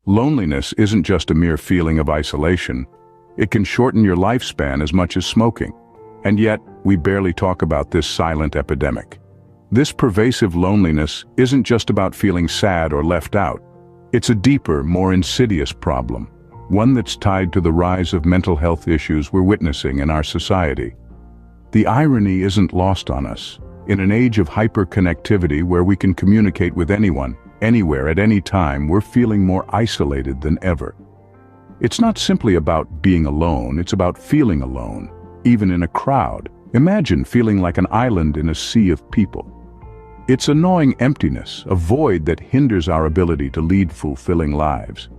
Loneliness isn't just a mere feeling of isolation. It can shorten your lifespan as much as smoking. And yet, we barely talk about this silent epidemic. This pervasive loneliness isn't just about feeling sad or left out. It's a deeper, more insidious problem, one that's tied to the rise of mental health issues we're witnessing in our society. The irony isn't lost on us. In an age of hyper-connectivity where we can communicate with anyone, anywhere, at any time, we're feeling more isolated than ever. It's not simply about being alone, it's about feeling alone, even in a crowd. Imagine feeling like an island in a sea of people. It's a gnawing emptiness, a void that hinders our ability to lead fulfilling lives.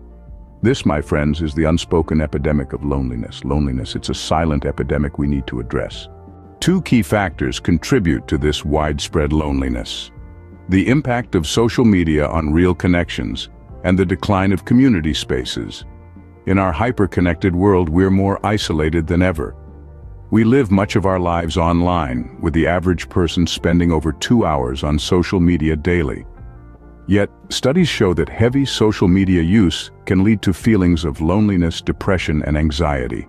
This, my friends, is the unspoken epidemic of loneliness. It's a silent epidemic we need to address. Two key factors contribute to this widespread loneliness: the impact of social media on real connections and the decline of community spaces. In our hyper-connected world, we're more isolated than ever. We live much of our lives online, with the average person spending over 2 hours on social media daily. Yet, studies show that heavy social media use can lead to feelings of loneliness, depression, and anxiety.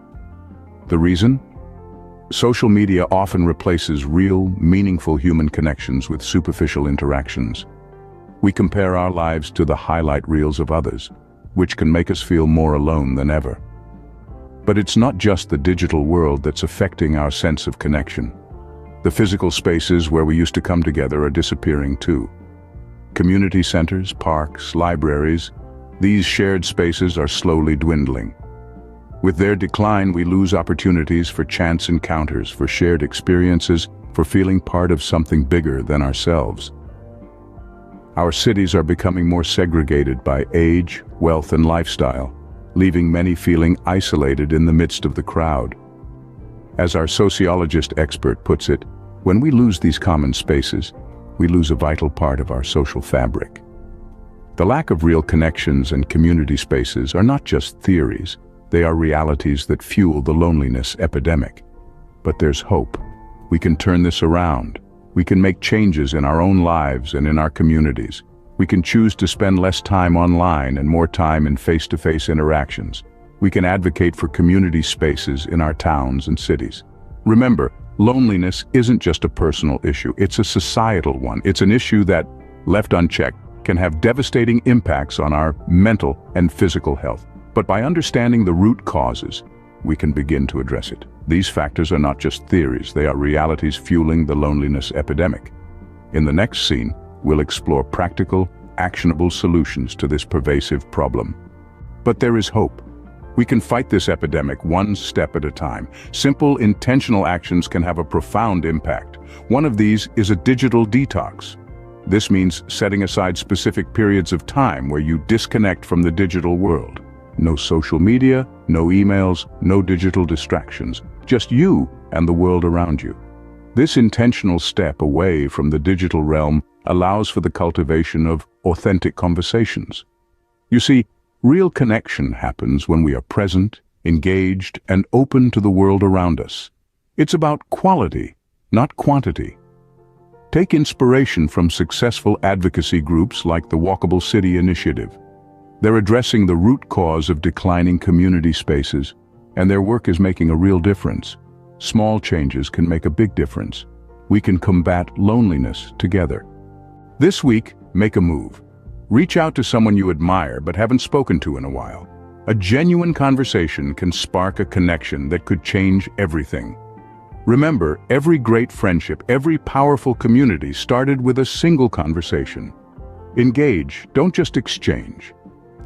The reason? Social media often replaces real, meaningful human connections with superficial interactions. We compare our lives to the highlight reels of others, which can make us feel more alone than ever. But it's not just the digital world that's affecting our sense of connection. The physical spaces where we used to come together are disappearing too. Community centers, parks, libraries, these shared spaces are slowly dwindling. With their decline, we lose opportunities for chance encounters, for shared experiences, for feeling part of something bigger than ourselves. Our cities are becoming more segregated by age, wealth, and lifestyle, leaving many feeling isolated in the midst of the crowd. As our sociologist expert puts it, when we lose these common spaces, we lose a vital part of our social fabric. The lack of real connections and community spaces are not just theories, they are realities that fuel the loneliness epidemic. But there's hope. We can turn this around. We can make changes in our own lives and in our communities. We can choose to spend less time online and more time in face-to-face interactions. We can advocate for community spaces in our towns and cities. Remember, loneliness isn't just a personal issue, it's a societal one. It's an issue that, left unchecked, can have devastating impacts on our mental and physical health. But by understanding the root causes, we can begin to address it. These factors are not just theories, they are realities fueling the loneliness epidemic. In the next scene, we'll explore practical, actionable solutions to this pervasive problem. But there is hope. We can fight this epidemic one step at a time. Simple, intentional actions can have a profound impact. One of these is a digital detox. This means setting aside specific periods of time where you disconnect from the digital world. No social media, no emails, no digital distractions, just you and the world around you. This intentional step away from the digital realm allows for the cultivation of authentic conversations. You see, real connection happens when we are present, engaged, and open to the world around us. It's about quality, not quantity. Take inspiration from successful advocacy groups like the Walkable City Initiative. They're addressing the root cause of declining community spaces, and their work is making a real difference. Small changes can make a big difference. We can combat loneliness together. This week, make a move. Reach out to someone you admire but haven't spoken to in a while. A genuine conversation can spark a connection that could change everything. Remember, every great friendship, every powerful community started with a single conversation. Engage, don't just exchange.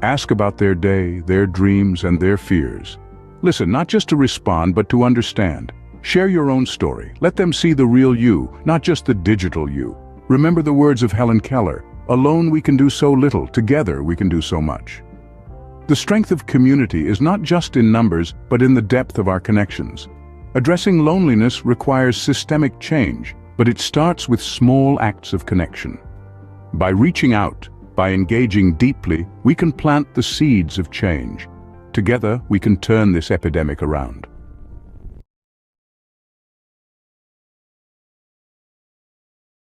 Ask about their day, their dreams, and their fears. Listen, not just to respond, but to understand. Share your own story. Let them see the real you, not just the digital you. Remember the words of Helen Keller, "Alone we can do so little, together we can do so much." The strength of community is not just in numbers, but in the depth of our connections. Addressing loneliness requires systemic change, but it starts with small acts of connection. By reaching out, by engaging deeply, we can plant the seeds of change. Together, we can turn this epidemic around.